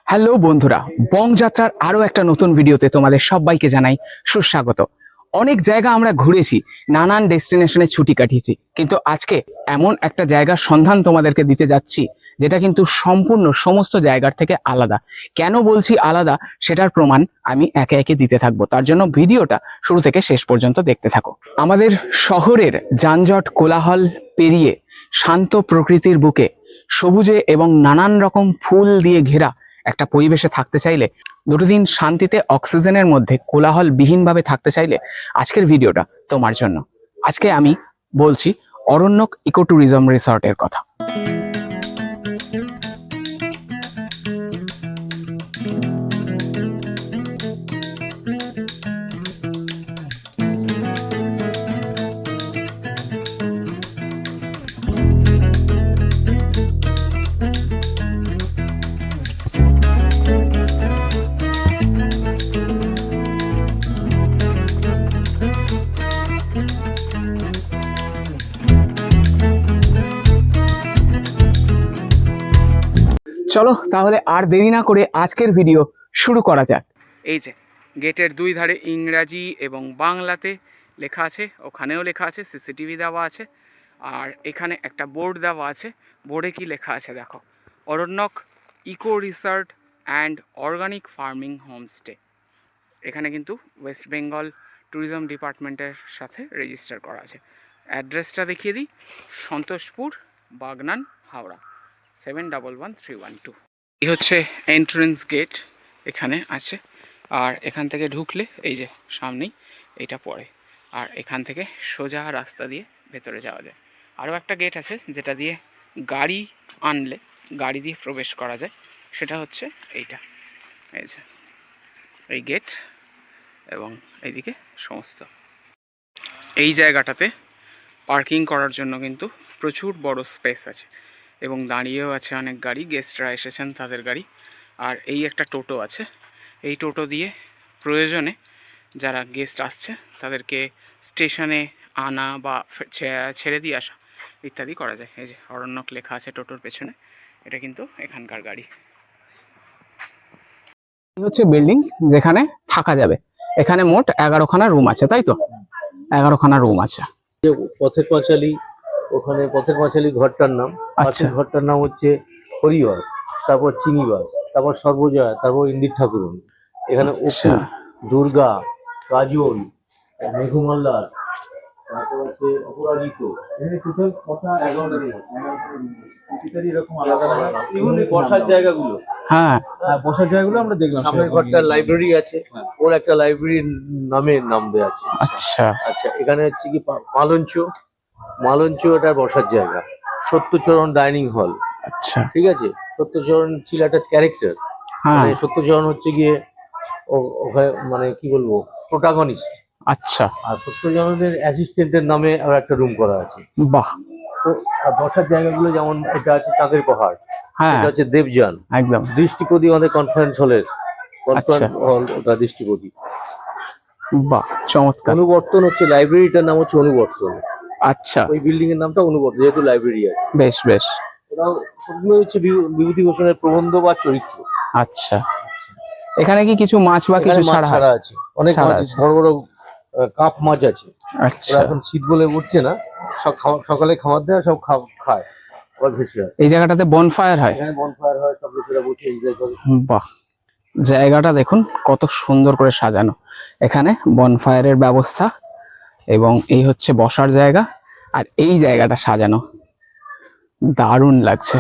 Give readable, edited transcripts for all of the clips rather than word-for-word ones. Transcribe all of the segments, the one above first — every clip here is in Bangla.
হ্যালো বন্ধুরা, বং যাত্রার আরো একটা নতুন ভিডিওতে তোমাদের সবাইকে জানাই সুস্বাগত। অনেক জায়গা আমরা ঘুরেছি, নানান ডেস্টিনেশনে ছুটি কাটিয়েছি, কিন্তু আজকে এমন একটা জায়গার সন্ধান তোমাদেরকে দিতে যাচ্ছি যেটা কিন্তু সম্পূর্ণ সমস্ত জায়গার থেকে আলাদা। কেন বলছি আলাদা সেটার প্রমাণ আমি একে একে দিতে থাকবো, তার জন্য ভিডিওটা শুরু থেকে শেষ পর্যন্ত দেখতে থাকো। আমাদের শহরের যানজট কোলাহল পেরিয়ে শান্ত প্রকৃতির বুকে সবুজে এবং নানান রকম ফুল দিয়ে ঘেরা একটা পরিবেশে থাকতে চাইলে, দুটো দিন শান্তিতে অক্সিজেনের মধ্যে কোলাহল বিহীনভাবে থাকতে চাইলে আজকের ভিডিওটা তোমার জন্য। আজকে আমি বলছি অরণ্যক ইকো ট্যুরিজম রিসর্টের কথা। চলো তাহলে আর দেরি না করে আজকের ভিডিও শুরু করা যাক। এই যে গেটের দুই ধারে ইংরাজি এবং বাংলাতে লেখা আছে, ওখানেও লেখা আছে, সিসিটিভি দেওয়া আছে, আর এখানে একটা বোর্ড দেওয়া আছে। বোর্ডে কি লেখা আছে দেখো, Aranyak eco resort and organic farming homestay. এখানে কিন্তু ওয়েস্ট বেঙ্গল ট্যুরিজম ডিপার্টমেন্টের সাথে রেজিস্টার করা আছে। অ্যাড্রেসটা দেখিয়ে দিই, সন্তোষপুর, বাগনান, হাওড়া 711312। এই হচ্ছে এন্ট্রেন্স গেট, এখানে আছে। আর এখান থেকে ঢুকলে এই যে সামনেই এইটা পড়ে, আর এখান থেকে সোজা রাস্তা দিয়ে ভেতরে যাওয়া যায়। আরও একটা গেট আছে যেটা দিয়ে গাড়ি আনলে গাড়ি দিয়ে প্রবেশ করা যায়, সেটা হচ্ছে এইটা, এই যে এই গেট। এবং এইদিকে সমস্ত এই জায়গাটাতে পার্কিং করার জন্য কিন্তু প্রচুর বড় স্পেস আছে, এবং দাঁড়িয়েও আছে অনেক গাড়ি, গেস্টরা এসেছেন তাদের গাড়ি। আর এই একটা টোটো আছে, এই টোটো দিয়ে প্রয়োজনে যারা গেস্ট আসছে তাদেরকে স্টেশনে আনা বা ছেড়ে দিয়ে আসা ইত্যাদি করা যায়। এই যে অরণ্যক লেখা আছে টোটোর পেছনে, এটা কিন্তু এখানকার গাড়ি। এই হচ্ছে বিল্ডিং যেখানে থাকা যাবে। এখানে মোট 11খানা রুম আছে, তাই তো? 11খানা রুম আছে। পথের পাঁচালী, ওখানে পথের পাঁচালী ঘরটার নাম, আচ্ছা, ঘরটার নাম হচ্ছে হরিবার, তারপর চিনিবার, তারপর সর্বজয়া, তারপর ইন্দির ঠাকুরন। এখানে আচ্ছা, অপু, দুর্গা, কাজল, মেঘমাল্লার, তারপর হচ্ছে অপরাজিত। এখানে টোটাল কথা 11টা এরকম আলাদা আলাদা। ইভেন বসার জায়গাগুলো, হ্যাঁ বসার জায়গাগুলো আমরা দেখলাম। সামনের ঘরটা লাইব্রেরি আছে, ওর একটা লাইব্রেরির নাম দেওয়া আছে। আচ্ছা আচ্ছা, এখানে হচ্ছে কি মালঞ্চ এটার বসার জায়গা। সত্যচরণ ডাইনিং হল, আচ্ছা, ঠিক আছে। সত্যচরণ ছিল একটা ক্যারেক্টার, হ্যাঁ মানে সত্যচরণ হচ্ছে গিয়ে ওখানে মানে কি বলবো প্রোটাগনিস্ট। আচ্ছা, আর সত্যচরণের অ্যাসিস্ট্যান্টের নামে আর একটা রুম করা আছে। বাহ, তো আর বসার জায়গাগুলো যেমন এটা আছে চাঁদের পাহাড়, হ্যাঁ এটা হচ্ছে দেবযান, একদম, দৃষ্টিপতি আমাদের কনফারেন্স হলের আচ্ছা, হল, ওটা দৃষ্টিপতি। বাহ চমৎকার। অনুবর্তন হচ্ছে লাইব্রেরিটার নাম হচ্ছে অনুবর্তন। আচ্ছা, ওই বিল্ডিং এর নামটা অনুবর্তন, যেহেতু লাইব্রেরি আছে। বেশ বেশ, ওরাও সবগুলো হচ্ছে বিভূতিভূষণের প্রবন্ধ বা চরিত্র। আচ্ছা। এখানে কি কিছু মাছ বা কিছু এখানে মাছ ছাড়া ছাড়া আছে, অনেক ছাড়া মাছ, আছে। বড় বড় কাপ মাছ আছে। আচ্ছা, ওরা এখন শীত বলে উঠছে না, সব সকালে খাবার দেয়, সব খায়, আবার ভেসে যায়। এই জায়গাটাতে বনফায়ার হয়। এখানে বনফায়ার হয়, সব লোকেরা বসে এনজয় করে। বাহ, জায়গাটা দেখুন কত সুন্দর করে সাজানো। এখানে বনফায়ারের ব্যবস্থা, এবং এই হচ্ছে বসার জায়গা, আর এই জায়গাটা সাজানো দারুণ লাগছে।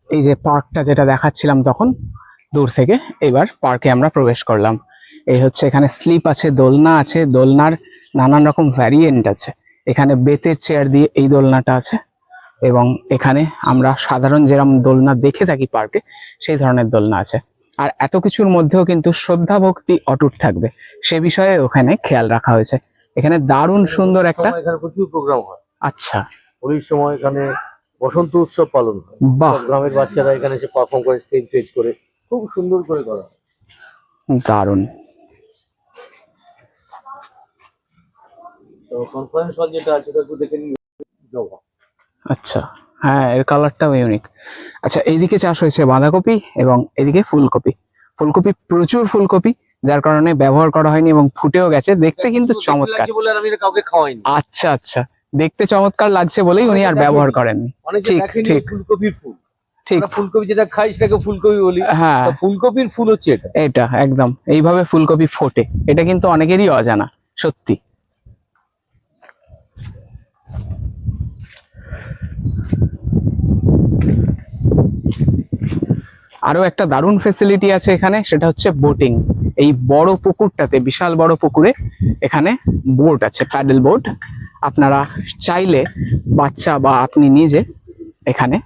এই যে পার্কটা যেটা দেখাচ্ছিলাম তখন দূর থেকে, এবার পার্কে আমরা প্রবেশ করলাম। এই হচ্ছে এখানে স্লিপ আছে, দোলনা আছে, দোলনার নানান রকম ভ্যারিয়েন্ট আছে। এখানে বেতের চেয়ার দিয়ে এই দোলনাটা আছে, এবং এখানে আমরা সাধারণ যেরকম দোলনা দেখে থাকি পার্কে সেই ধরনের দোলনা আছে। আর এত কিছুর মধ্যেও কিন্তু শ্রদ্ধা ভক্তি অটুট থাকবে সে বিষয়ে ওখানে খেয়াল রাখা হয়েছে। এখানে দারুণ সুন্দর একটা, এখানে প্রচুর প্রোগ্রাম হয়। আচ্ছা, হোলির সময় এখানে বসন্ত উৎসব পালন হয়। বাহ, সব গ্রামের বাচ্চারা এখানে এসে পারফর্ম করে, স্টেজ করে, খুব সুন্দর করে করা হয়। দারুণ। তো কনফারেন্স হল যেটা আছে ওটা একটু দেখে নিন। আচ্ছা, হ্যাঁ, এর কালারটাও ইউনিক। আচ্ছা, এইদিকে চাষ হয়েছে বাঁধাকপি এবং এদিকে ফুলকপি। ফুলকপি, প্রচুর ফুলকপি, যার কারণে ব্যবহার করা হয়নি এবং ফুটেও গেছে, দেখতে কিন্তু চমৎকার। বলে আর আমি এটা কাউকে খাওয়াইনি। আচ্ছা আচ্ছা, দেখতে চমৎকার লাগছে বলেই উনি আর ব্যবহার করেননি। অনেকে ঠিক দেখেনি ঠিক ফুলকপির ফুল। ঠিক। আমরা ফুলকপি যেটা খাই সেটাকে ফুলকপি বলি। হ্যাঁ, তা ফুলকপির ফুল হচ্ছে এটা। এটা একদম এইভাবে ফুলকপি ফোটে, এটা কিন্তু অনেকেরই অজানা, সত্যি। আরো একটা দারুণ ফেসিলিটি আছে এখানে, সেটা হচ্ছে বোটিং। এই বড় পুকুরটাতে, বিশাল বড় পুকুরে এখানে বোট আছে, প্যাডেল বোট। আপনারা চাইলে বাচ্চা বা আপনি নিজে এখানে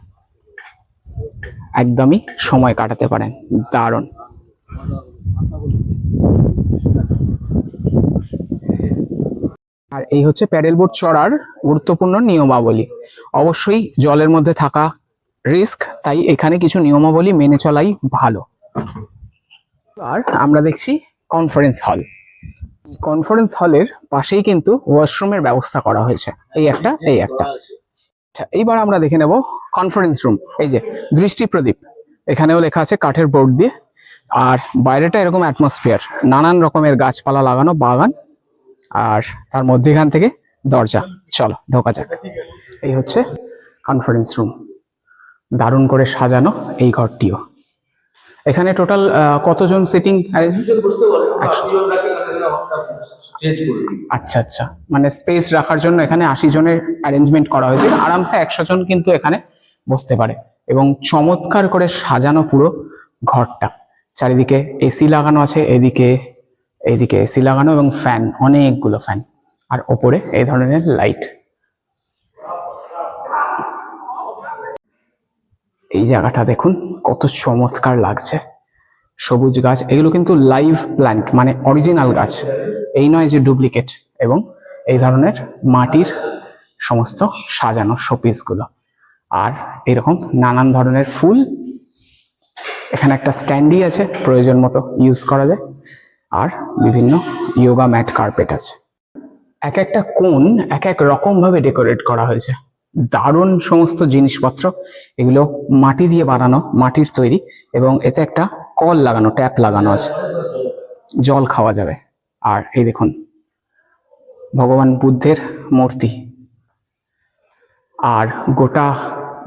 একদমই সময় কাটাতে পারেন। দারুণ। আর এই হচ্ছে প্যাডেল বোট চড়ার গুরুত্বপূর্ণ নিয়মাবলী। অবশ্যই জলের মধ্যে থাকা রিস্ক, তাই এখানে কিছু নিয়মাবলী মেনে চলাই ভালো। আর আমরা দেখছি কনফারেন্স হল। কনফারেন্স হলের পাশেই কিন্তু ওয়াশরুমের ব্যবস্থা করা হয়েছে, এই একটা, এই একটা। আচ্ছা, এইবার আমরা দেখে নেব কনফারেন্স রুম। এই যে দৃষ্টি প্রদীপ, এখানেও লেখা আছে কাঠের বোর্ড দিয়ে। আর বাইরেটা এরকম অ্যাটমসফিয়ার, নানান রকমের গাছপালা লাগানো বাগান, আর তার মধ্যেখান থেকে দরজা। চলো ঢোকা যাক। এই হচ্ছে কনফারেন্স রুম, দারুণ করে সাজানো এই ঘরটিও। এখানে টোটাল কতজন সিটিং? আচ্ছা আচ্ছা, মানে স্পেস রাখার জন্য এখানে 80 জনের অ্যারেঞ্জমেন্ট করা হয়েছে। আরামসে 100 জন কিন্তু এখানে বসতে পারে। এবং চমৎকার করে সাজানো পুরো ঘরটা, চারিদিকে এসি লাগানো আছে, এইদিকে এসি লাগানো এবং ফ্যান, অনেকগুলো ফ্যান, আর ওপরে এই ধরনের লাইট। এই জায়গাটা দেখুন কত চমৎকার লাগছে, সবুজ গাছ। এগুলো কিন্তু লাইভ প্ল্যান্ট, মানে অরিজিনাল গাছ, এই নয় যে ডুপ্লিকেট। এবং এই ধরনের মাটির সমস্ত সাজানো শোপিসগুলো, আর এরকম নানান ধরনের ফুল। এখানে একটা স্ট্যান্ডি আছে, প্রয়োজন মতো ইউজ করা যায়। আর বিভিন্ন ইয়োগা ম্যাট, কার্পেট আছে। এক একটা কোণ এক এক রকম ভাবে ডেকোরেট করা হয়েছে। দারুণ সমস্ত জিনিসপত্র, এগুলো মাটি দিয়ে বানানো, মাটির তৈরি। এবং এতে একটা কল লাগানো, ট্যাপ লাগানো আছে, জল খাওয়া যাবে। আর এই দেখুন ভগবান বুদ্ধের মূর্তি। আর গোটা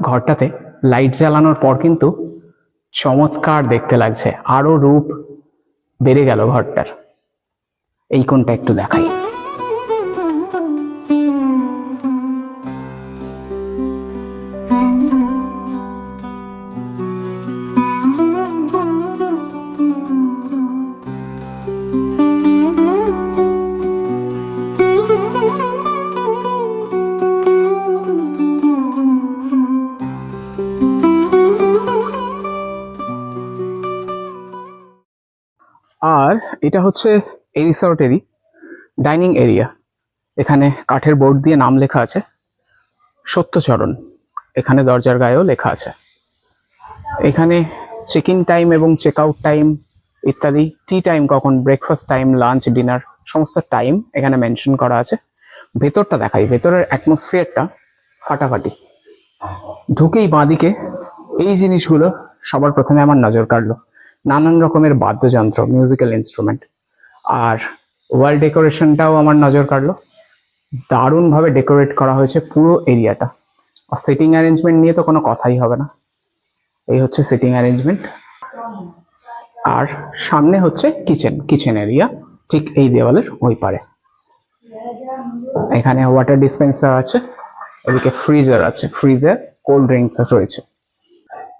ঘরটাতে লাইট জ্বালানোর পর কিন্তু চমৎকার দেখতে লাগছে, আরো রূপ বেড়ে গেল ঘরটার। এই কোণটা একটু দেখাই। আর এটা হচ্ছে এই রিসর্টেরই ডাইনিং এরিয়া। এখানে কাঠের বোর্ড দিয়ে নাম লেখা আছে সত্যচরণ। এখানে দরজার গায়েও লেখা আছে। এখানে চেক ইন টাইম এবং চেক আউট টাইম ইত্যাদি, টি টাইম কখন, ব্রেকফাস্ট টাইম, লাঞ্চ, ডিনার, সমস্ত টাইম এখানে মেনশন করা আছে। ভেতরটা দেখাই, ভেতরের অ্যাটমসফিয়ারটা ফাটাফাটি। ঢুকেই বাঁদিকে এই জিনিসগুলো সবার প্রথমে আমার নজর কাড়লো, নানান রকমের বাদ্যযন্ত্র, মিউজিক্যাল ইনস্ট্রুমেন্ট। আর ওয়াল ডেকোরেশনটাও আমার নজর কাড়লো, দারুণভাবে ডেকোরেট করা হয়েছে পুরো এরিয়াটা। আর সিটিং অ্যারেঞ্জমেন্ট নিয়ে তো কোনো কথাই হবে না। এই হচ্ছে সিটিং অ্যারেঞ্জমেন্ট। আর সামনে হচ্ছে কিচেন এরিয়া, ঠিক এই দেওয়ালের ওই পারে। এখানে ওয়াটার ডিসপেন্সার আছে, এদিকে ফ্রিজার আছে, ফ্রিজে কোল্ড ড্রিঙ্কস রয়েছে।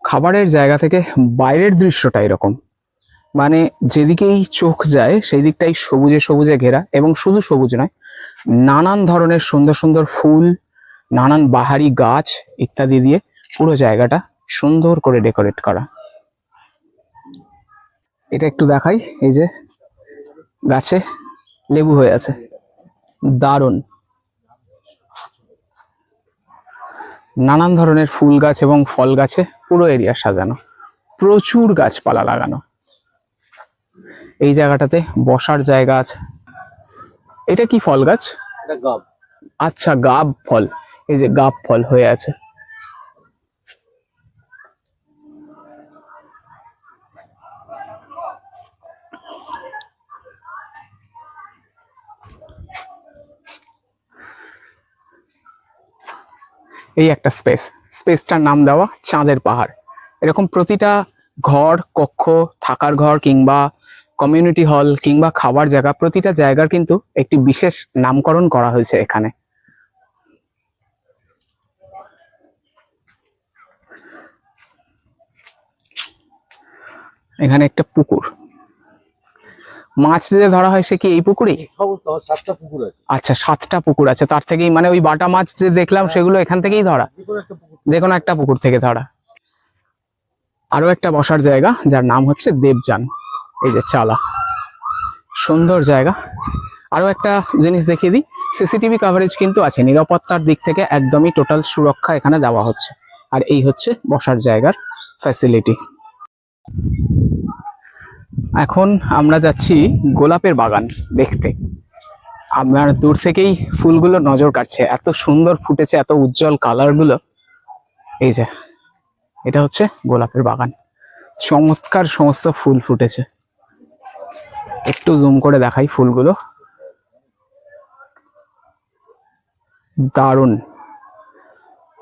খাবারের জায়গা থেকে বাইরের দৃশ্যটা এরকম, মানে যেদিকেই চোখ যায় সেই দিকটাই সবুজে সবুজে ঘেরা। এবং শুধু সবুজ নয়, নানান ধরনের সুন্দর সুন্দর ফুল, নানান বাহারি গাছ ইত্যাদি দিয়ে পুরো জায়গাটা সুন্দর করে ডেকোরেট করা। এটা একটু দেখাই, এই যে গাছে লেবু হয়ে আছে, দারুণ। নানান ধরনের ফুল গাছ এবং ফল গাছে পুরো এরিয়া সাজানো, প্রচুর গাছপালা লাগানো। এই জায়গাটাতে বসার জায়গা আছে। এটা কি ফল গাছ? এটা গাব। আচ্ছা, গাব ফল। এই যে গাব ফল হয়ে আছে, এই একটা স্পেসটার নাম দেওয়া চাঁদের পাহাড়। এরকম প্রতিটা ঘর, কক্ষ, থাকার ঘর কিংবা কমিউনিটি হল কিংবা খাবার জায়গা, প্রতিটা জায়গার কিন্তু একটি বিশেষ নামকরণ করা হয়েছে এখানে। এখানে একটা পুকুর, মাছ যে ধরা হয় সে কি এই পুকুরেই? সমস্ত 7টা পুকুর আছে। আচ্ছা, 7টা পুকুর আছে, তার থেকেই মানে ওই বাটা মাছ যে দেখলাম সেগুলো এখান থেকেই ধরা, যে কোনো একটা পুকুর থেকে ধরা। আরো একটা বসার জায়গা যার নাম হচ্ছে দেবযান, এই যে চালা, সুন্দর জায়গা। আরো একটা জিনিস দেখিয়ে দিই, সিসিটিভি কভারেজ কিন্তু আছে, নিরাপত্তার দিক থেকে একদমই টোটাল সুরক্ষা এখানে দেওয়া হচ্ছে। আর এই হচ্ছে বসার জায়গার ফ্যাসিলিটি। এখন আমরা যাচ্ছি গোলাপের বাগান দেখতে। আমার দূর থেকেই ফুলগুলো নজর কাটছে, এত সুন্দর ফুটেছে, এত উজ্জ্বল কালারগুলো। এই যে এটা হচ্ছে গোলাপের বাগান, চমৎকার সমস্ত ফুল ফুটেছে। একটু জুম করে দেখাই ফুলগুলো, দারুণ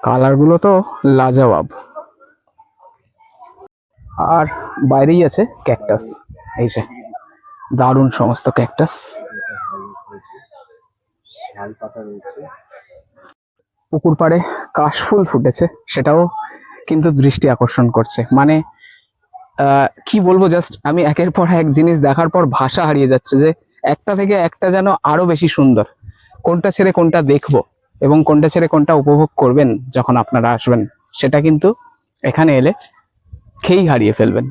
কালারগুলো তো লাজবাব। আর বাইরেই আছে ক্যাকটাস, এই যে দারুণ সমস্ত ক্যাকটাস। পুকুর পাড়ে কাশফুল ফুটেছে, সেটাও কিন্তু দৃষ্টি আকর্ষণ করছে। মানে কি বলবো, জাস্ট আমি একের পর এক জিনিস দেখার পর ভাষা হারিয়ে যাচ্ছে যে একটা থেকে একটা যেন আরো বেশি সুন্দর। কোনটা ছেড়ে কোনটা দেখবো এবং কোনটা ছেড়ে কোনটা উপভোগ করবেন যখন আপনারা আসবেন, সেটা কিন্তু এখানে এলে খেয়েই হারিয়ে ফেলবেন।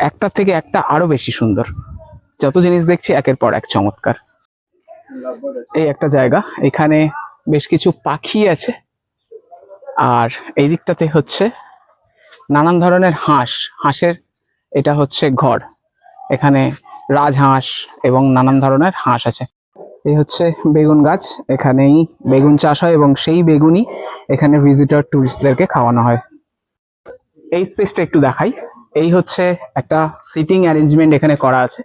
একটা থেকে একটা আরো বেশি সুন্দর, যত জিনিস দেখছি একের পর এক চমৎকার। এই একটা জায়গা, এখানে বেশ কিছু পাখি আছে, আর এই দিকটাতে হচ্ছে নানান ধরনের হাঁসের এটা হচ্ছে ঘর। এখানে রাজহাঁস এবং নানান ধরনের হাঁস আছে। এই হচ্ছে বেগুন গাছ, এখানেই বেগুন চাষ হয় এবং সেই বেগুনই এখানে ভিজিটর টুরিস্টদেরকে খাওয়ানো হয়। এই স্পেসটা একটু দেখাই, এই হচ্ছে একটা সিটিং অ্যারেঞ্জমেন্ট এখানে করা আছে।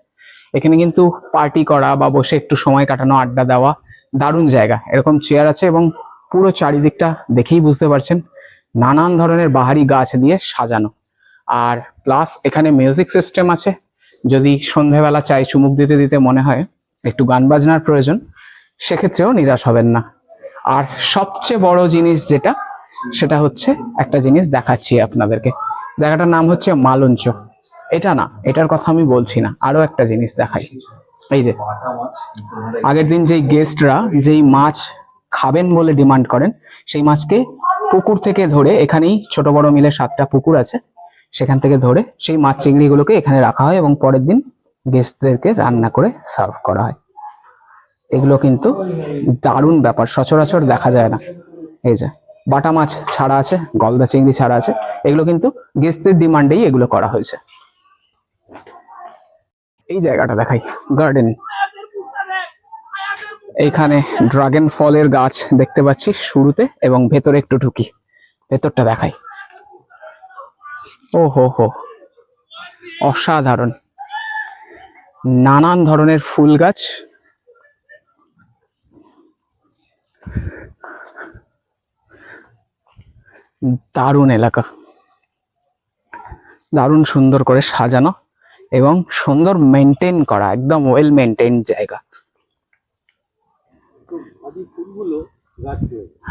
এখানে কিন্তু পার্টি করা বা বসে একটু সময় কাটানো, আড্ডা দেওয়া, দারুণ জায়গা। এরকম চেয়ার আছে এবং পুরো চারিদিকটা দেখেই বুঝতে পারছেন নানান ধরনের বাহারি গাছ দিয়ে সাজানো। আর প্লাস এখানে মিউজিক সিস্টেম আছে, যদি সন্ধেবেলা চাই চুমুক দিতে দিতে মনে হয় একটু গান বাজনার প্রয়োজন, সেক্ষেত্রেও নিরাশ হবেন না। আর সবচেয়ে বড় জিনিস যেটা, সেটা হচ্ছে একটা জিনিস দেখাচ্ছি আপনাদেরকে, জায়গাটার নাম হচ্ছে মালঞ্চ। এটা না, এটার কথা আমি বলছি না, আরো একটা জিনিস দেখাই। এই যে আগের দিন যেই গেস্টরা যেই মাছ খাবেন বলে ডিমান্ড করেন, সেই মাছকে পুকুর থেকে ধরে, এখানেই ছোট বড় মিলে 7টা পুকুর আছে, সেখান থেকে ধরে সেই মাছ চিংড়িগুলোকে এখানে রাখা হয় এবং পরের দিন গেস্টদেরকে রান্না করে সার্ভ করা হয়। এগুলো কিন্তু দারুণ ব্যাপার, সচরাচর দেখা যায় না। এই যে বাটা মাছ ছাড়া আছে, গলদা চিংড়ি ছাড়া আছে, এগুলো কিন্তু গেস্টদের ডিমান্ডেই এগুলো করা হয়েছে। এই জায়গাটা দেখাই, গার্ডেন। এইখানে ড্রাগন ফলের গাছ দেখতে পাচ্ছি শুরুতে, এবং ভেতরে একটু ঢুকি, ভেতরটা দেখাই। ও হো হো, অসাধারণ, নানান ধরনের ফুল গাছ। দারুণ এলাকা, দারুণ সুন্দর করে সাজানো এবং সুন্দর মেনটেন করা, একদম ওয়েল মেনটেন জায়গা।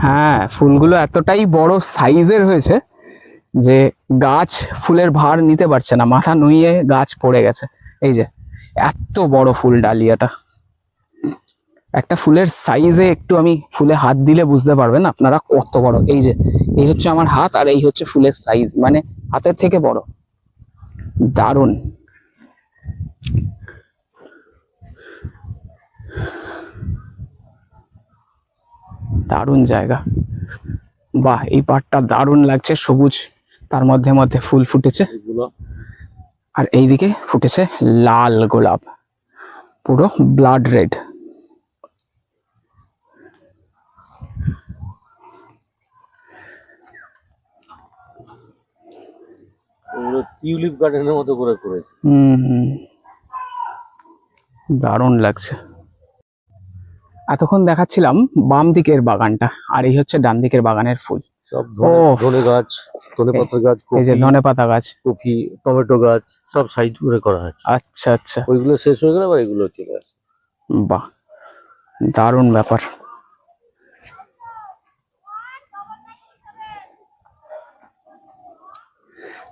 হ্যাঁ, ফুলগুলো এতটাই বড় সাইজের হয়েছে যে গাছ ফুলের ভার নিতে পারছে না, মাথা নুইয়ে গাছ পড়ে গেছে। এই যে এত বড় ফুল ডালিয়াটা, একটা ফুলের সাইজে একটু আমি ফুলে হাত দিলে বুঝতে পারবেন আপনারা কত বড়। এই যে এই হচ্ছে আমার হাত, আর এই হচ্ছে ফুলের সাইজ, মানে হাতের থেকে বড়। দারুণ, দারুণ জায়গা। বাহ, এই পাড়টা দারুণ লাগছে, সবুজ, তার মধ্যে মধ্যে ফুল ফুটেছে, আর এইদিকে ফুটেছে লাল গোলাপ, পুরো ব্লাড রেড। টিউলিপ গার্ডেনের মতো করে করেছে। দারুণ লাগছে। এতক্ষণ দেখাচ্ছিলাম বাম দিকের বাগানটা, আর এই হচ্ছে ডান দিকের বাগানের ফুল। সব ও। ধনে গাছ, ধনে পাতা গাছ, এই যে কপি, ধনেপাতা গাছ। কপি, টমেটো গাছ সব সাইড করে করা আছে। আচ্ছা আচ্ছা, ওইগুলো শেষ হয়ে গেলে আবার এগুলো চলে আসে। বাহ, দারুণ ব্যাপার।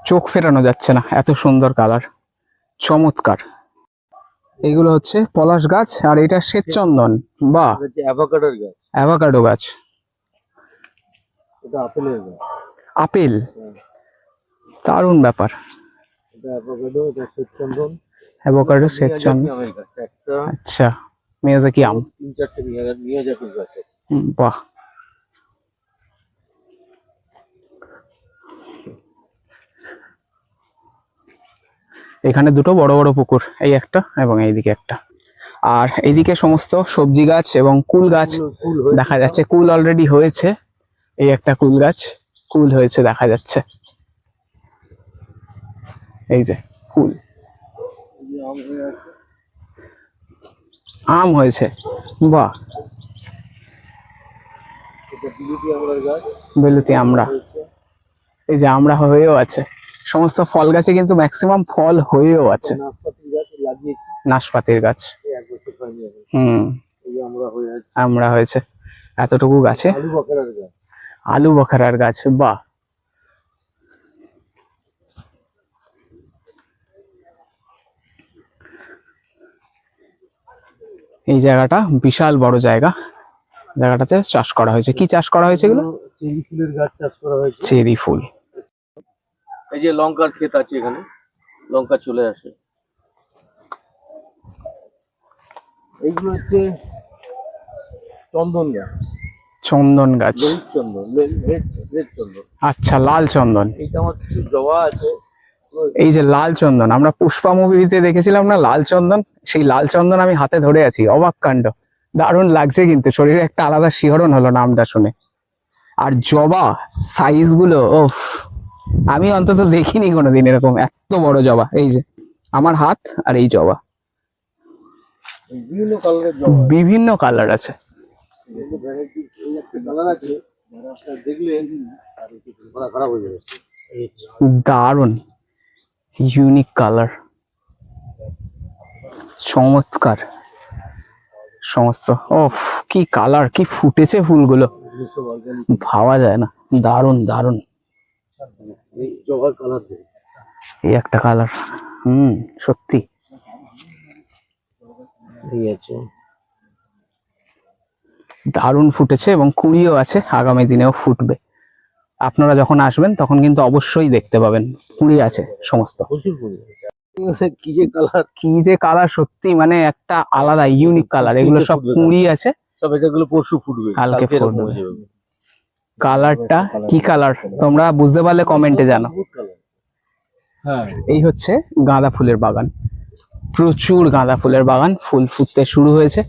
চোখ ফেরানো যাচ্ছে না, এত সুন্দর কালার, চমৎকার। এগুলো হচ্ছে পলাশ গাছ আর এটা শ্বেতচন্দন। বাহ, এটা হচ্ছে অ্যাভোকাডোর গাছ, অ্যাভোকাডো গাছ। এটা আপেলের গাছ। আপেল, হ্যাঁ, দারুণ ব্যাপার। এটা অ্যাভোকাডো, এটা শ্বেতচন্দন। Avocado, Miyazaki শ্বেতচন্দন। আমের গাছ একটা, আচ্ছা, মিয়াজাকি আম। 3-4টে মিয়াজাকির গাছ আছে। বাহ, এখানে দুটো বড় বড় পুকুর, এই একটা এবং এইদিকে একটা। আর এইদিকে সমস্ত সবজি গাছ এবং কুল গাছ ফুল হয়েছে দেখা যাচ্ছে। কুল অলরেডি হয়েছে, এই একটা কুল গাছ, কুল হয়েছে দেখা যাচ্ছে। এই যে কুল, এই যে আম হয়ে আছে। আম হয়েছে। বাহ, এটা বিলিতি আমড়ার গাছ বেলুতি আমরা, হয়েছে। এই যে আমরা হয়েও আছে। সমস্ত ফল গাছে কিন্তু ম্যাক্সিমাম ফল হয়েও আছে। নাশপাতি গাছ লাগিয়েছি, নাশপাতির গাছ, এই 1 বছর হয়নি এখন। হুম, এই যে আমরা হয়ে আছে। আমরা হয়েছে এতটুকু গাছে। আলু বখরার গাছ, আলু বখরার গাছ, বাহ। এই জায়গাটা বিশাল বড় জায়গা, জায়গাটাতে চাষ করা হয়েছে। কি চাষ করা হয়েছে এগুলো? চেরি ফুলের গাছ চাষ করা হয়েছে। চেরি ফুল। এই যে লঙ্কার ক্ষেত আছে এখানে, লঙ্কা চলে আসে। এইগুলো হচ্ছে চন্দন গাছ, চন্দন গাছ, লোহিত চন্দন, রেড চন্দন। আচ্ছা, লাল চন্দন। এইটা আমার কিছু জবা আছে। এই যে লাল চন্দন, আমরা পুষ্পা মুভিতে দেখেছিলাম না লাল চন্দন, সেই লাল চন্দন আমি হাতে ধরে আছি। অবাক কাণ্ড, দারুণ লাগছে কিন্তু, শরীরে একটা আলাদা শিহরণ হলো নামটা শুনে। আর জবা সাইজ গুলো, ওফ, আমি অন্তত দেখিনি কোনোদিন এরকম এত বড় জবা। এই যে আমার হাত, আর এই জবা বিভিন্ন কালারের জবা, বিভিন্ন কালার আছে। ভ্যারাইটি। এই একটা কালার আছে, আপনারা দেখলে আর কিছু মাথা খারাপ হয়ে যাবে। এই দারুণ ইউনিক কালার, চমৎকার সমস্ত। ওফ, কি কালার, কি ফুটেছে ফুলগুলো, সব organic। ভাবা যায় না। দারুণ দারুণ। এই জবার কালার দেখুন। এই একটা কালার, সত্যি এই আছে, দারুণ ফুটেছে এবং কুড়িও আছে, আগামী দিনেও ফুটবে। আপনারা যখন আসবেন তখন কিন্তু অবশ্যই দেখতে পাবেন, কুড়ি আছে সমস্ত। প্রচুর ফুল। কি যে কালার, কি যে কালার, সত্যি মানে একটা আলাদা ইউনিক কালার। এগুলো সব কুড়ি আছে, সব এটাগুলো পরশু ফুটবে, কালকে এরকম ফুটবে। হয়ে যাবে। কালারটা কি কালার তোমরা বুঝতে পারলে কমেন্টে জানাও। বহুত কালার। হ্যাঁ, এই হচ্ছে গাঁদা ফুলের বাগান, প্রচুর গাঁদা ফুলের বাগান, ফুল ফুটতে শুরু হয়েছে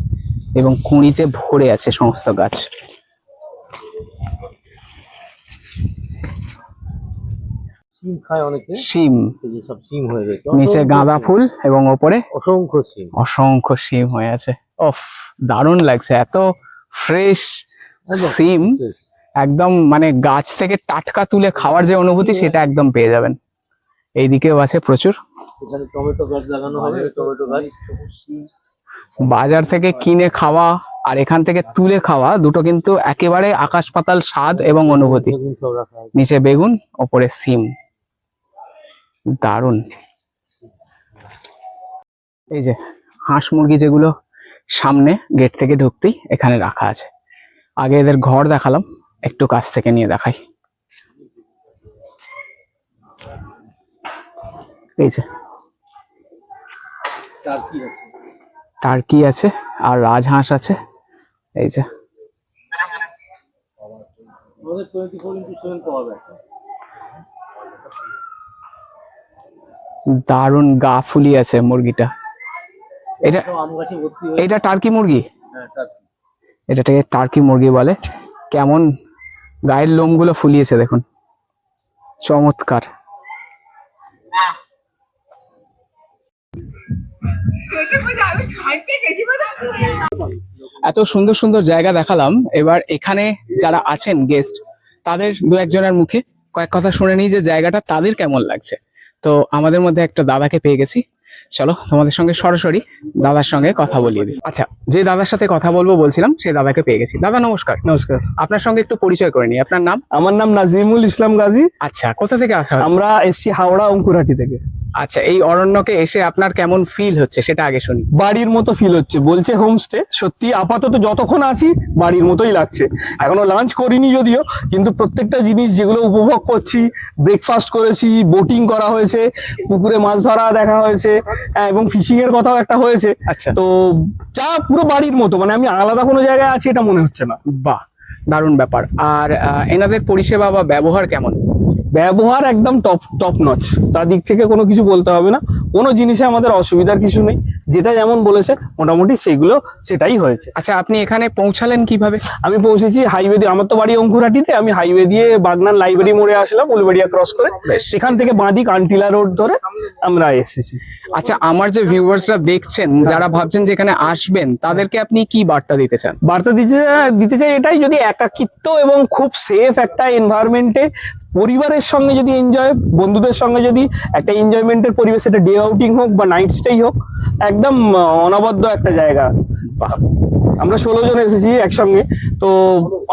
এবং কুঁড়িতে ভরে আছে সমস্ত গাছ। সিম খায় অনেকে, শিম, এই যে সব সিম হয়ে গেছে। নিচে গাঁদা ফুল এবং ওপরে অসংখ্য সিম। অসংখ্য শিম হয়ে আছে। ওফ, দারুণ লাগছে, এত ফ্রেশ একদম সিম, fresh। একদম মানে গাছ থেকে টাটকা তুলে খাওয়ার যে অনুভূতি সেটা একদম পেয়ে যাবেন। এইদিকেও আছে প্রচুর। এখানে টমেটো গাছ লাগানো হবে, টমেটো গাছ। বাজার থেকে কিনে খাওয়া আর এখান থেকে তুলে খাওয়া দুটো কিন্তু একেবারে আকাশ পাতাল স্বাদ এবং অনুভূতি। বেগুন সব রাখা আছে। নিচে বেগুন, ওপরে সিম, দারুণ। এই যে হাঁস মুরগি যেগুলো সামনে গেট থেকে ঢুকতেই এখানে রাখা আছে। আগে এদের ঘর দেখালাম, একটু কাছ থেকে নিয়ে দেখাই। এই যে টার্কি আছে। টার্কি আছে আর রাজহাঁস আছে। এই যে আমাদের 24x7 পাওয়া যায়। দারুণ গা ফুলি আছে মুরগিটা। এটা তো আম গাছে ভর্তি হয়ে। এটা টার্কি মুরগি, হ্যাঁ, টার্কি। এটাকে টার্কি মুরগি বলে। কেমন গায়ের লোমগুলো ফুলিয়েছে দেখুন, চমৎকার। এত সুন্দর সুন্দর জায়গা দেখালাম। এবার এখানে যারা আছেন গেস্ট, তাদের দু একজনের মুখে কয়েক কথা শুনে নিই যে জায়গাটা তাদের কেমন লাগছে। তো আমাদের মধ্যে একটা দাদাকে পেয়ে গেছি, চলো তোমাদের সঙ্গে সরাসরি দাদার সঙ্গে কথা বলিয়ে দিই। আচ্ছা, যে দাদার সাথে কথা বলবো বলছিলাম সেই দাদাকে পেয়ে গেছি। দাদা নমস্কার। নমস্কার, আপনার সঙ্গে একটু পরিচয় করে নিই, আপনার নাম? আমার নাম নাজিমুল ইসলাম গাজী। আচ্ছা, কোথা থেকে আসা হচ্ছে? আমরা এসছি হাওড়া অঙ্কুরহাটি থেকে। আচ্ছা, এই অরণ্যকে এসে আপনার কেমন ফিল হচ্ছে সেটা আগে শুনি। বাড়ির মতো ফিল হচ্ছে, বলছে হোমস্টে। সত্যি আপাতত যতক্ষণ আছি বাড়ির মতোই লাগছে। এখনো লাঞ্চ করিনি যদিও, কিন্তু প্রত্যেকটা জিনিস যেগুলো উপভোগ করছি, ব্রেকফাস্ট করেছি, বোটিং করা হয়েছে, পুকুরে মাছ ধরা দেখা হয়েছে, এবং ফিশিং এর কথাও একটা হয়েছে। আচ্ছা, তো যা পুরো বাড়ির মতো, মানে আমি আলাদা কোনো জায়গায় আছি এটা মনে হচ্ছে না। বাহ, দারুণ ব্যাপার। আর এনাদের পরিষেবা বা ব্যবহার কেমন? ব্যবহার একদম টপ টপ নচ, তার দিক থেকে কোনো কিছু বলতে হবে না। কোনো জিনিসে আমাদের অসুবিধার কিছু নেই, যেটা যেমন বলেছে মোটামুটি সেইগুলো সেটাই হয়েছে। আচ্ছা, আপনি এখানে পৌঁছালেন কিভাবে? আমি পৌঁছেছি হাইওয়ে দিয়ে, আমার তো বাড়ি অঙ্কুরহাটিতে, আমি হাইওয়ে দিয়ে বাগনান লাইব্রেরি মোড়ে আসলাম, উলবেড়িয়া ক্রস করে, সেখান থেকে বাঁদিক আন্টিলা রোড ধরে আমরা এসেছি। আচ্ছা, আমার যে ভিউয়ার্সরা দেখছেন, যারা ভাবছেন যে এখানে আসবেন, তাদেরকে আপনি কি বার্তা দিতে চান? বার্তা দিতে চাই এটাই, যদি একাকিত্ব এবং খুব সেফ একটা এনভায়রনমেন্টে পরিবারের সঙ্গে যদি এনজয়, বন্ধুদের সঙ্গে যদি একটা এনজয়মেন্টের পরিবেশ, এটা ডে আউটিং হোক বা নাইট স্টেই হোক, একদম অনবদ্য একটা জায়গা। আমরা 16 জন এসেছি একসঙ্গে, তো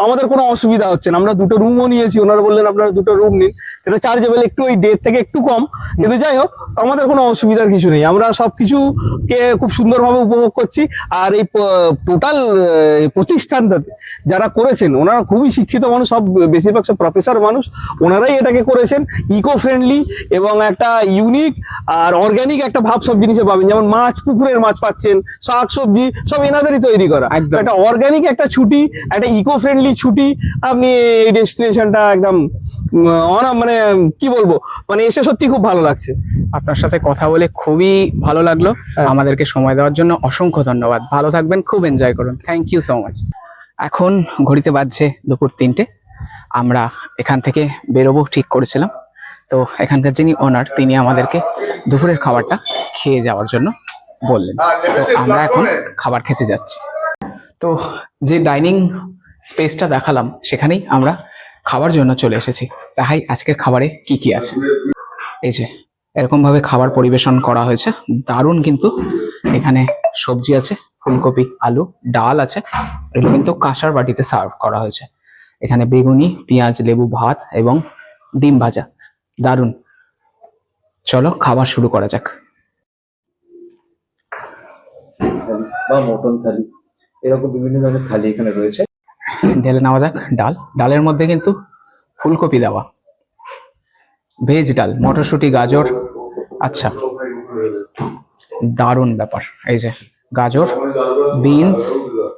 আমাদের কোনো অসুবিধা হচ্ছে না। আমরা দুটো রুমও নিয়েছি, ওনারা বললেন আপনারা দুটো রুম নিন, সেটা চার্জেবল, একটু ওই ডের থেকে একটু কম, কিন্তু যাই হোক আমাদের কোনো অসুবিধার কিছু নেই। আমরা সবকিছুকে খুব সুন্দরভাবে উপভোগ করছি। আর এই টোটাল প্রতিষ্ঠানটাতে যারা করেছেন ওনারা খুবই শিক্ষিত মানুষ, সব বেশিরভাগ সব প্রফেসর মানুষ, ওনারাই এটাকে করেছেন ইকো ফ্রেন্ডলি এবং একটা ইউনিক আর অর্গানিক একটা ভাব সব জিনিসে পাবেন। যেমন মাছ, পুকুরের মাছ পাচ্ছেন, শাক সবজি সব এনাদেরই তৈরি করা। একদম। একটা অর্গানিক একটা ছুটি, একটা ইকো ফ্রেন্ডলি ছুটি, আপনি এই ডেস্টিনেশনটা একদম মানে কি বলবো, মানে এসে সত্যি খুব ভালো লাগছে। আপনার সাথে কথা বলে খুবই ভালো লাগলো। হ্যাঁ। আমাদেরকে সময় দেওয়ার জন্য অসংখ্য ধন্যবাদ। ভালো থাকবেন, খুব এনজয় করুন। Thank you so much. এখন ঘড়িতে বাজছে দুপুর 3টে। আমরা এখান থেকে বেরোবো ঠিক করেছিলাম। তো এখানকার যিনি ওনার, তিনি আমাদেরকে দুপুরের খাবারটা খেয়ে যাওয়ার জন্য বললেন। তো আমরা এখন খাবার খেতে যাচ্ছি। তো যে ডাইনিং স্পেসটা দেখালাম, সেখানেই আমরা খাবার জন্য চলে এসেছি। দেখাই আজকের খাবারে কি কি আছে। এই যে এরকম ভাবে খাবার পরিবেশন করা হয়েছে, দারুণ। কিন্তু এখানে সবজি আছে, ফুলকপি, আলু, ডাল আছে, এগুলো কিন্তু কাঁসার বাটিতে সার্ভ করা হয়েছে। এখানে বেগুনি, পেঁয়াজ, লেবু, ভাত এবং ডিম ভাজা, দারুণ। চলো খাবার শুরু করা যাক। বা মটন থালি, এরকম বিভিন্ন ধরনের থালি এখানে রয়েছে। ঢেলে নেওয়া যাক ডাল। ডালের মধ্যে কিন্তু ফুলকপি দেওয়া, ভেজ ডাল, মটরশুঁটি, গাজর। আচ্ছা, দারুণ ব্যাপার। এই যে গাজর, বিনস,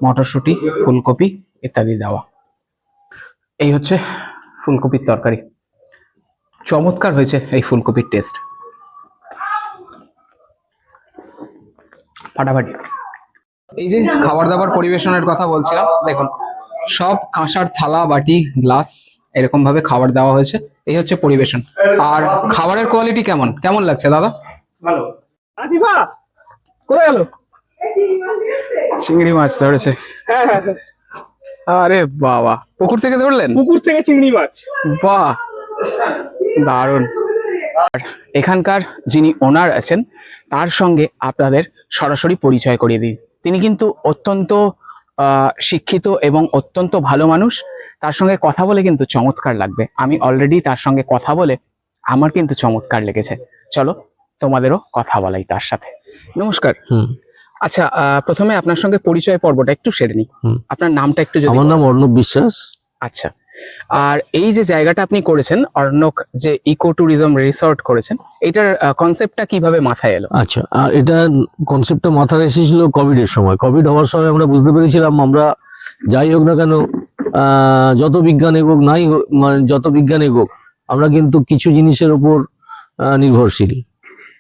মটরশুঁটি, ফুলকপি ইত্যাদি দেওয়া। এই হচ্ছে ফুলকপির তরকারি। চমৎকার হয়েছে এই ফুলকপির টেস্ট, ফাটাফাটি। এই যে খাবার দাবার পরিবেশনের কথা বলছিলাম, দেখুন সব কাঁসার থালা, বাটি, গ্লাস এরকম ভাবে খাবার দেওয়া হয়েছে। এই হচ্ছে পরিবেশন। আর খাবারের কোয়ালিটি কেমন কেমন লাগছে দাদা? ভালো। আজিবা কোথায় গেল? চিংড়ি মাছ ধরেছে। হ্যাঁ হ্যাঁ হ্যাঁ, আরে বাবা, পুকুর থেকে ধরলেন? পুকুর থেকে চিংড়ি মাছ। বাহ, দারুণ। আর এখানকার যিনি ওনার আছেন, তার সঙ্গে আপনাদের সরাসরি পরিচয় করিয়ে দিই। তিনি কিন্তু অত্যন্ত শিক্ষিত এবং অত্যন্ত ভালো মানুষ। তার সঙ্গে কথা বলে কিন্তু চমৎকার লাগবে। আমি অলরেডি তার সঙ্গে কথা বলে আমার কিন্তু চমৎকার লেগেছে। চলো তোমাদেরও কথা বলাই তার সাথে। নমস্কার। আচ্ছা, প্রথমে আপনার সঙ্গে পরিচয় পর্বটা একটু সেরে নিই। আপনার নামটা একটু যদি। আমার নাম অর্ণব বিশ্বাস। আচ্ছা, আর এই যে জায়গাটা আপনি করেছেন, অর্ণব যে ইকো ট্যুরিজম রিসর্ট করেছেন, এটার কনসেপ্টটা কিভাবে মাথায় এলো? আচ্ছা, এটা কনসেপ্টটা মাথায় এসেছিল কোভিড এর সময়। কোভিড হওয়ার সময় আমরা বুঝতে পেরেছিলাম আমরা যাই হোক না কেন, যত বিজ্ঞান এগোক নাই মানে যত বিজ্ঞান এগোক, আমরা কিন্তু কিছু জিনিসের উপর নির্ভরশীল।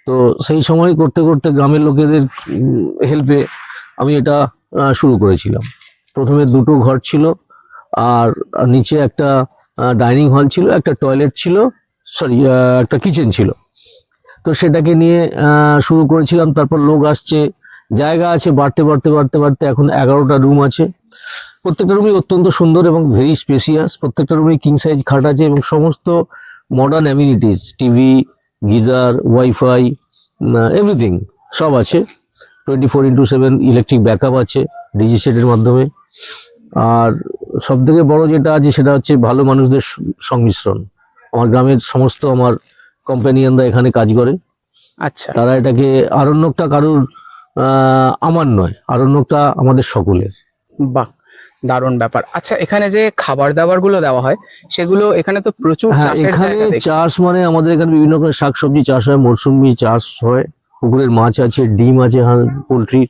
তো সেই সময় করতে করতে গ্রামের লোকেদের হেল্পে আমি এটা শুরু করেছিলাম। প্রথমে দুটো ঘর ছিল, আর নিচে একটা ডাইনিং হল ছিল, একটা টয়লেট ছিল, সরি একটা কিচেন ছিল। তো সেটাকে নিয়ে শুরু করেছিলাম। তারপর লোক আসছে, জায়গা আছে, বাড়তে বাড়তে বাড়তে বাড়তে এখন 11টা রুম আছে। প্রত্যেকটা রুমই অত্যন্ত সুন্দর এবং ভেরি স্পেসিয়াস। প্রত্যেকটা রুমে কিং সাইজ খাট আছে এবং সমস্ত modern amenities, TV, geyser, wifi, everything সব আছে। 24x7 ইলেকট্রিক ব্যাকআপ আছে ডিজি সেটের মাধ্যমে। আর সব থেকে বড় যেটা আছে সেটা হচ্ছে ভালো মানুষদের সংমিশ্রণ। আমার গ্রামের সমস্ত আমার কোম্পানিয়ানরা এখানে কাজ করে। আচ্ছা, তারা এটাকে আরণ্যকটা কারুর আমার নয়, আরণ্যকটা আমাদের সকলের। বাহ, দারুণ ব্যাপার। আচ্ছা, এখানে যে খাবার দাবার গুলো দেওয়া হয় সেগুলো এখানে তো প্রচুর হ্যাঁ, চাষের এখানে জায়গা দেখছি। চাষ মানে আমাদের এখানে বিভিন্ন রকমের শাকসবজি চাষ হয়, মরসুমি চাষ হয়, পুকুরের মাছ আছে, ডিম আছে, পোলট্রি,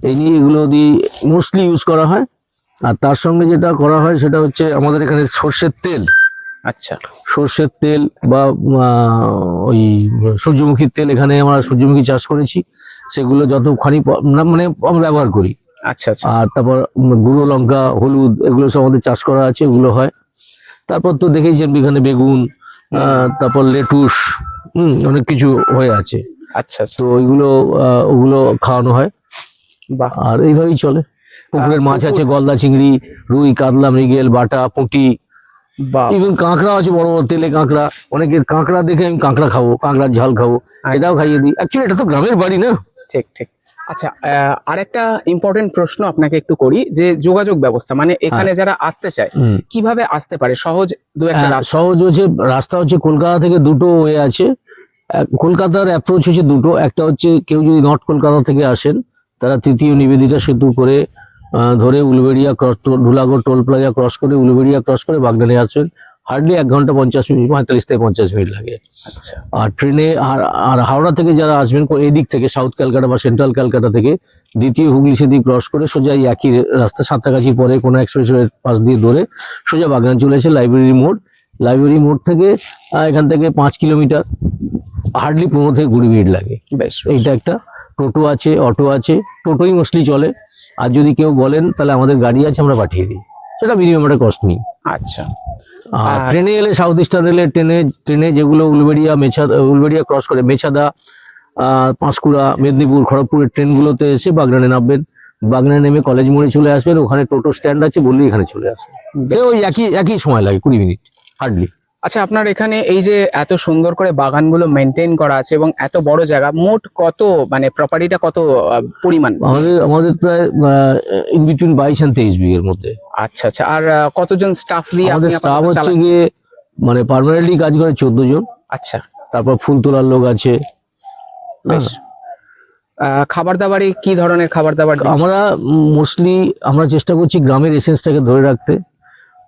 এই নিয়ে এগুলো দিয়ে মোস্টলি ইউজ করা হয়। আর তার সঙ্গে যেটা করা হয় সেটা হচ্ছে আমাদের এখানে সর্ষের তেল, আচ্ছা, সর্ষের তেল বা ওই সূর্যমুখীর তেল, এখানে আমরা সূর্যমুখী চাষ করেছি, সেগুলো যতখানি মানে আমরা ব্যবহার করি। আচ্ছা, আচ্ছা, আর তারপর গুঁড়ো লঙ্কা, হলুদ, এগুলো সব আমাদের চাষ করা আছে, ওগুলো হয়। তারপর তো দেখেইছেন এখানে বেগুন, তারপর লেটুস, অনেক কিছু হয়ে আছে। আচ্ছা, আচ্ছা, তো ওগুলো খাওয়ানো হয়। বাহ, আর এইভাবেই চলে। পুকুরের মাছ আছে, গলদা চিংড়ি, রুই, কাতলা, মৃগেল, বাটা, পুঁটি, বাহ, ইভেন কাঁকড়া আছে, বড় বড় তেলে কাঁকড়া। অনেকে কাঁকড়া দেখে আমি কাঁকড়া খাবো, কাঁকড়ার ঝাল খাবো, সেটাও খাইয়ে দিই। অ্যাকচুয়ালি এটা তো গ্রামের বাড়ি না। ঠিক ঠিক। আচ্ছা, আরেকটা ইম্পর্টেন্ট প্রশ্ন আপনাকে একটু করি, যে যোগাযোগ ব্যবস্থা, মানে এখানে যারা আসতে চায় কিভাবে আসতে পারে? সহজ দু একটা রাস্তা। সহজ হচ্ছে, রাস্তা হচ্ছে কলকাতা থেকে দুটো ওয়ে আছে। কলকাতার অ্যাপ্রোচ হচ্ছে দুটো। একটা হচ্ছে কেউ যদি নর্থ কলকাতা থেকে আসেন, তারা তৃতীয় নিবেদিতা সেতু করে ধরে Uluberia cross, Dhulagarh toll plaza cross করে উলুবেড়িয়া ক্রস করে বাগদানে আসবেন। হার্ডলি 1 ঘন্টা 50 মিনিট, 45 থেকে 50 মিনিট লাগে। আচ্ছা, আর ট্রেনে আর হাওড়া থেকে যারা আসবেন এদিক থেকে, সাউথ ক্যালকাটা বা সেন্ট্রাল ক্যালকাটা থেকে, দ্বিতীয় হুগলি সেতু ক্রস করে সোজা এই একই রাস্তা সাঁতরাগাছি পরে কোনো এক্সপ্রেসওয়ের পাশ দিয়ে ধরে সোজা বাগনান চলে এসে লাইব্রেরি মোড়। লাইব্রেরি মোড় থেকে এখান থেকে 5 কিলোমিটার, হার্ডলি 15 থেকে 20 মিনিট লাগে। বেশ, এইটা একটা। টোটো আছে, অটো আছে, টোটোই মোস্টলি চলে। আর যদি কেউ বলেন তাহলে আমাদের গাড়ি আছে, আমরা পাঠিয়ে দিই, সেটা মিনিমাম একটা কস্ট নেই। আচ্ছা, আর ট্রেনে এলে সাউথ ইস্টার্ন রেলের ট্রেনে যেগুলো উলবেড়িয়া ক্রস করে মেছাদা, পাঁশকুড়া, মেদিনীপুর, খড়গপুরের ট্রেনগুলোতে এসে বাগনানে নামবেন। বাগনানে নেমে কলেজ মোড়ে চলে আসবেন, ওখানে টোটো স্ট্যান্ড আছে, বললেই এখানে চলে আসবেন। ওই একই সময় লাগে, 20 মিনিট হার্ডলি। আচ্ছা, আপনার এখানে এই যে এত সুন্দর করে বাগানগুলো মেনটেন করা আছে এবং এত বড় জায়গা, মোট কত, মানে প্রপার্টিটা কত পরিমাণ? আমাদের প্রায় ইন বিটুইন 22 আর 23 বিঘের মধ্যে। আচ্ছা, আচ্ছা। আর কতজন স্টাফ দিয়ে আমাদের আপনি স্টাফ আপাতত হচ্ছে চালাচ্ছেন? গিয়ে মানে পার্মানেন্টলি কাজ করে 14 জন। আচ্ছা, তারপর ফুল তোলার লোক আছে। বেশ। খাবার দাবারে কি ধরনের খাবার দাবার দিচ্ছেন? আমরা মোস্টলি আমরা চেষ্টা করছি গ্রামের এসেন্সটাকে ধরে রাখতে।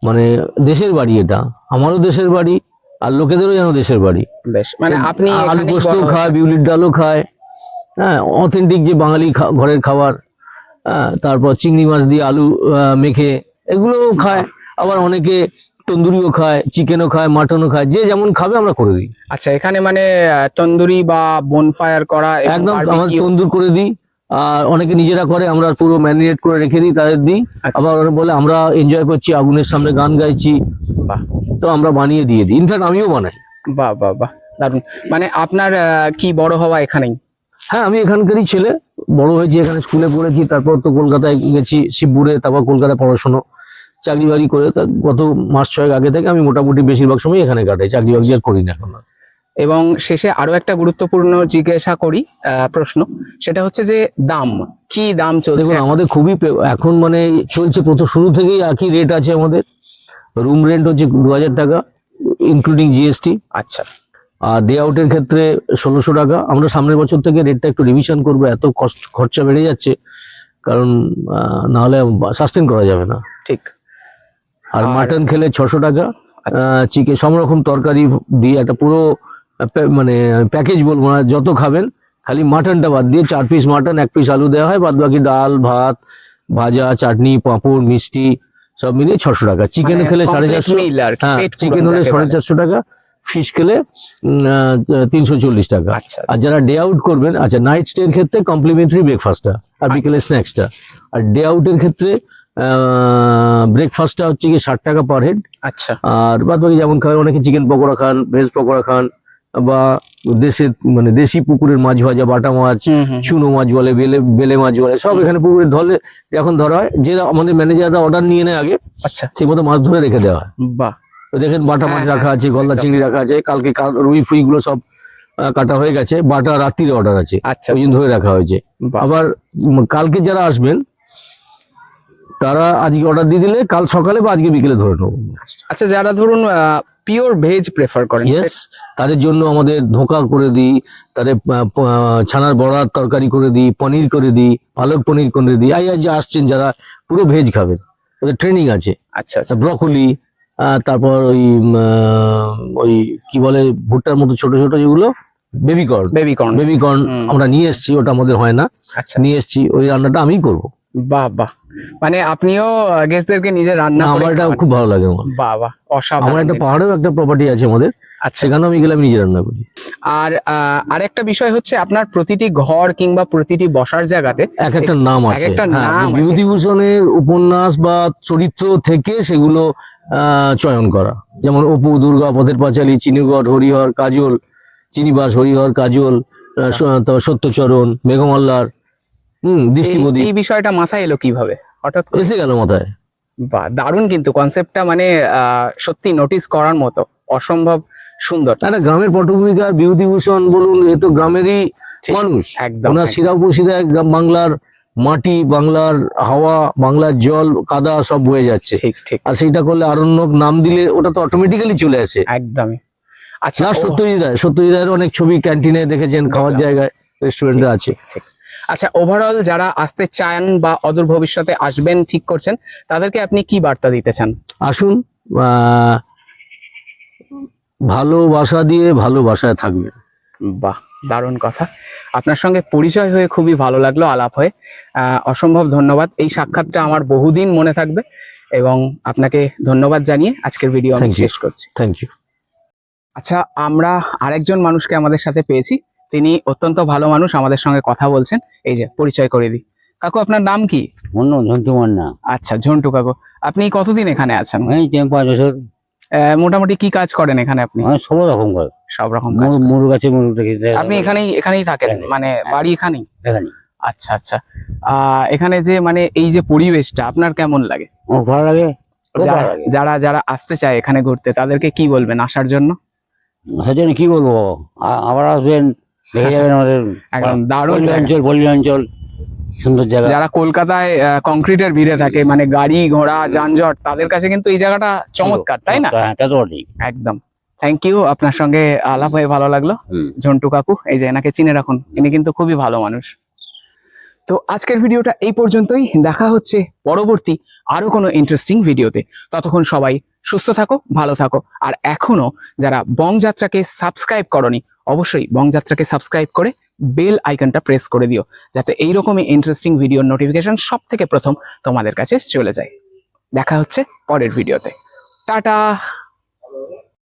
মানে দেশের বাড়ি, এটা আমারও দেশের বাড়ি, আর লোকেদেরও যেন দেশের বাড়ি। বেশ, মানে আপনি আলু এখানেই পোস্ত বড় খায়, হয়েছেন। বিউলির ডালও খায়, হ্যাঁ, অথেন্টিক যে বাঙালি ঘরের খাবার। তারপর চিংড়ি মাছ দিয়ে আলু মেখে এগুলোও খায়। আবার অনেকে তন্দুরিও খায়, চিকেনও খায়, মাটনও খায়, যে যেমন খাবে আমরা করে দিই। আচ্ছা, এখানে মানে তন্দুরি বা বনফায়ার করা এবং একদম আমরা barbecue- তন্দুর করে দিই। আর অনেকে নিজেরা করে, আমরা পুরো ম্যারিনেট করে রেখে দিই, তাদের দিই। আচ্ছা। আবার ওরা বলে আমরা এনজয় করছি, আগুনের সামনে গান গাইছি, বাহ, তো আমরা বানিয়ে দিয়ে দিই। ইনফ্যাক্ট আমিও বানাই। বাহ, বাহ, বাহ, দারুণ। মানে আপনার কি বড় হওয়া এখানেই? হ্যাঁ, আমি এখানকারই ছেলে, বড় হয়েছি এখানে, স্কুলে পড়েছি, তারপর তো কলকাতায় গেছি শিবপুরে, তারপর কলকাতায় পড়াশোনা, চাকরি বাড়ি করে গত মাস 6 আগে থেকে আমি মোটামুটি বেশিরভাগ সময় এখানে কাটাই, চাকরি বাকরি আর করি না এখন। এবং শেষে আরো একটা গুরুত্বপূর্ণ জিজ্ঞাসা করি প্রশ্ন, সেটা হচ্ছে যে দাম, কি দাম চলছে? দেখুন, আমাদের খুবই এখন মানে চলছে, প্রথম শুরু থেকেই একই রেট আছে আমাদের। রুম রেন্ট হচ্ছে 2000 টাকা ইনক্লুডিং জিএসটি। আচ্ছা, আর ডে আউটের ক্ষেত্রে 1600 টাকা। আমরা সামনের বছর থেকে রেটটা একটু রিভিশন করবো, এত খরচা বেড়ে যাচ্ছে, কারণ না হলে সাস্টেন করা যাবে না। ঠিক। আর মাটন খেলে 600 টাকা, চিকেন সব রকম তরকারি দিয়ে একটা পুরো মানে প্যাকেজ বলবো না, যত খাবেন, খালি মাটনটা বাদ দিয়ে 4 পিস মাটন, 1 পিস আলু দেওয়া হয়, বাদ বাকি ডাল, ভাত, ভাজা, চাটনি, পাঁপড়, মিষ্টি সব মিলিয়ে 600 টাকা। চিকেন মানে খেলে complete 450, meal আর কি, হ্যাঁ, পেট চিকেন পুরো হলে যাকে বলে। 450 টাকা, ফিশ খেলে 340 টাকা। আচ্ছা, আর যারা ডে আউট করবেন, আচ্ছা, নাইট স্টে এর ক্ষেত্রে কমপ্লিমেন্টারি ব্রেকফাস্টটা আর বিকেলে স্ন্যাক্সটা। আর ডে আউটের ক্ষেত্রে ব্রেকফাস্টটা হচ্ছে কি 60 টাকা পার হেড। আচ্ছা, আর বাদ বাকি যেমন খাবেন, অনেকে চিকেন পকোড়া খান, ভেজ পকোড়া খান, বা দেশের মানে দেশি পুকুরের মাছ ভাজা, বাটা মাছ, চুনো মাছ বলে, বেলে মাছ বলে, সব এখানে পুকুরে ধরে এখন ধরা হয়। যে আমাদের ম্যানেজাররা অর্ডার নিয়ে নেয় আগে, আচ্ছা, সেই মতো মাছ ধরে রেখে দেওয়া হয়। বাহ, তো দেখেন বাটা মাছ রাখা আছে, গলদা চিংড়ি রাখা আছে, কালকে রুই ফুই গুলো সব কাটা হয়ে গেছে, বাটা রাত্রিরে অর্ডার আছে, আচ্ছা, ওই জন্য ধরে রাখা হয়েছে। বাহ। আবার কালকে যারা আসবেন তারা আজকে অর্ডার দিয়ে দিলে কাল সকালে বা আজকে বিকেলে ধরে নেবো। আচ্ছা, যারা ধরুন পিওর ভেজ প্রেফার করেন, ইয়েস, তাদের জন্য আমাদের ধোঁকা করে দিই, তাদের ছানার বড়ার তরকারি করে দিই, পনির করে দিই, পালক পনির করে দিই। যে আসছেন যারা পুরো ভেজ খাবেন, ওদের ট্রেনিং আছে। আচ্ছা আচ্ছা, ব্রকলি, তারপর ওই কি বলে ভুট্টার মতো ছোট ছোট যেগুলো, বেবিকর্ন, বেবিকর্ন আমরা নিয়ে এসেছি, ওটা আমাদের হয় না, আচ্ছা, নিয়ে এসেছি, ওই রান্নাটা আমিই করবো। বাহ বাহ, মানে আপনিও গেস্টদেরকে নিজে রান্না করে আমার এটা খুব ভালো লাগে। আমার বাহ বাহ, অসাধারণ। আমার একটা পাহাড়েও একটা প্রপার্টি আছে আমাদের, আচ্ছা, সেখানে আমি গেলে আমি নিজে রান্না করি। আর আরেকটা বিষয় হচ্ছে আপনার প্রতিটি ঘর কিংবা প্রতিটি বসার জায়গাতে এক একটা নাম আছে। একটা হ্যাঁ, নাম আছে। বিভূতিভূষণের উপন্যাস বা চরিত্র থেকে সেগুলো চয়ন করা, যেমন অপু, দুর্গা, পথের পাঁচালী, চিনিগড়, হরিহর, কাজল, চিনিবাস, হরিহর, কাজল, তারপর সত্যচরণ, মেঘমল্লার, দৃষ্টিপদী। এই বিষয়টা মাথায় এলো কিভাবে হঠাৎ করে? এসে গেল মাথায়। বাহ, দারুণ, কিন্তু কনসেপ্টটা মানে সত্যি নোটিস করার মতো, অসম্ভব সুন্দর। একটা গ্রামের পটভূমিকা, বিভূতিভূষণ বলুন, এ তো গ্রামেরই মানুষ। একদম, ওনার একদম। শিরা উপশিরা বাংলার মাটি, বাংলার হাওয়া, বাংলার জল, কাদা সব বয়ে যাচ্ছে। ঠিক ঠিক, আর সেইটা করলে আরণ্যক নাম দিলে ওটা তো অটোমেটিক্যালি চলে আসে। একদমই। আচ্ছা, না, সত্যজিৎ রায়ের অনেক ছবি ক্যান্টিনে দেখেছেন, খাওয়ার জায়গায়, রেস্টুরেন্টে আছে। ঠিক। আচ্ছা, ওভারঅল যারা আসতে চান বা অদূর ভবিষ্যতে আসবেন ঠিক করছেন, তাদেরকে আপনি কি বার্তা দিতে চান? আসুন, ভালোবাসা দিয়ে ভালোবাসায় থাকবেন। বাহ, দারুণ কথা। আপনার সঙ্গে পরিচয় হয়ে খুবই ভালো লাগলো, আলাপ হয়ে অসম্ভব ধন্যবাদ। এই সাক্ষাৎটা আমার বহুদিন মনে থাকবে এবং আপনাকে ধন্যবাদ জানিয়ে আজকের ভিডিও আমি Thank you. শেষ করছি। Thank you. আচ্ছা, আমরা আরেকজন মানুষকে আমাদের সাথে পেয়েছি, তিনি অত্যন্ত ভালো মানুষ, আমাদের সঙ্গে কথা বলছেন। এই যে পরিচয় করে দিই। কাকু, আপনার নাম কি? ঝন্টু মান্না। আচ্ছা, ঝন্টু কাকু, আপনি কতদিন এখানে আছেন? এই 5 বছর। মোটামুটি কি কাজ করেন এখানে আপনি? সব রকম করে, সব রকম কাজ করেন। মুরগ আছে, মুরগ দেখি। আপনি এখানেই থাকেন, এখানেই। মানে বাড়ি এখানেই? এখানে আচ্ছা আচ্ছা, এখানে যে মানে এই যে পরিবেশটা আপনার কেমন লাগে? আমার ভালো লাগে, খুব ভালো লাগে। যারা যারা আসতে চায় এখানে ঘুরতে, তাদেরকে কি বলবেন আসার জন্য? সেজন্য কি বলবো, আবার আসবেন, দেখে যাবেন আমাদের একদম দারুণ পল্লী অঞ্চল, সুন্দর জায়গা। যারা কলকাতায় কংক্রিটের ভিড়ে থাকে, মানে গাড়ি ঘোড়া যানজট, তাদের কাছে কিন্তু এই জায়গাটা চমৎকার, তাই না? হ্যাঁ, তা তো ঠিক। একদম। থ্যাংক ইউ, আপনার সঙ্গে আলাপ হয়ে ভালো লাগলো। ঝন্টু কাকু, এই যে এনাকে চিনে রাখুন, ইনি কিন্তু খুবই ভালো মানুষ। তো আজকের ভিডিওটা এই পর্যন্তই, দেখা হচ্ছে পরবর্তী আরো কোনো ইন্টারেস্টিং ভিডিওতে। ততক্ষণ সবাই সুস্থ থাকো, ভালো থাকো। আর এখনো যারা বংযাত্রাকে সাবস্ক্রাইব করনি, অবশ্যই বংযাত্রাকে সাবস্ক্রাইব করে বেল আইকনটা প্রেস করে দিও, যাতে এইরকমই ইন্টারেস্টিং ভিডিওর নোটিফিকেশন সব থেকে প্রথম তোমাদের কাছে চলে যায়। দেখা হচ্ছে পরের ভিডিওতে। টাটা।